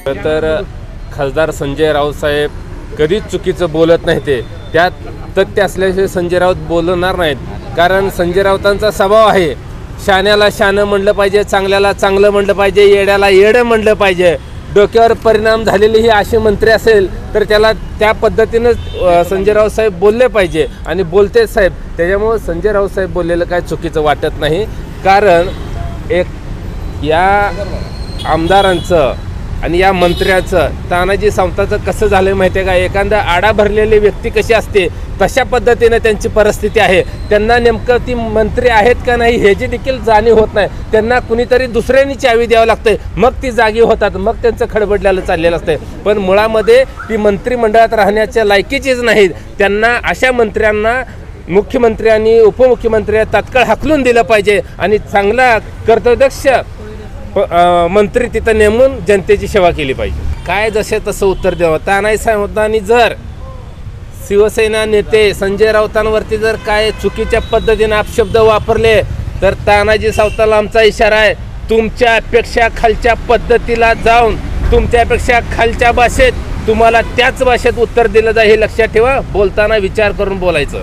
तर खासदार संजय राऊत साहेब कधीच चुकीचं बोलत नाही, ते त्यात तथ्य असल्याशिवाय संजय राऊत बोलणार नाहीत. कारण संजय राऊतांचा स्वभाव आहे, शाण्याला शानं म्हणलं पाहिजे, चांगल्याला चांगलं म्हणलं पाहिजे, येड्याला येडं म्हणलं पाहिजे. डोक्यावर परिणाम झालेले ही असे मंत्री असेल तर त्याला त्या पद्धतीनं संजय राऊत साहेब बोलले पाहिजे आणि बोलते साहेब. त्याच्यामुळं संजय राऊत साहेब बोललेलं काय चुकीचं वाटत नाही. कारण एक या आमदारांचं आणि या मंत्र्याचं, तानाजी सावंताचं कसं झालं माहिती आहे का, एखादा आडा भरलेली व्यक्ती कशी असते तशा पद्धतीने त्यांची परिस्थिती आहे. त्यांना नेमकं ती मंत्री आहेत का नाही ह्याची देखील जाणीव होत नाही. त्यांना कुणीतरी दुसऱ्यांनी चावी द्यावं लागते, मग ती जागी होतात, मग त्यांचं खडबडलेलं चाललेलं असते. पण मुळामध्ये ती मंत्रिमंडळात राहण्याच्या लायकीचीच नाहीत. त्यांना अशा मंत्र्यांना मुख्यमंत्री आणि उपमुख्यमंत्री तात्काळ हाकलून दिलं पाहिजे आणि चांगला कर्तव्यदक्ष मंत्री तिथं नेमून जनतेची सेवा केली पाहिजे. काय जसे तसं उत्तर द्यावं. तानाजी सावंतांनी जर शिवसेना नेते संजय राऊतांवरती जर काय चुकीच्या पद्धतीने अपशब्द वापरले तर तानाजी सावंताला आमचा इशारा आहे, तुमच्यापेक्षा खालच्या पद्धतीला जाऊन तुमच्यापेक्षा खालच्या भाषेत तुम्हाला त्याच भाषेत उत्तर दिलं जाईल हे लक्षात ठेवा. बोलताना विचार करून बोलायचं.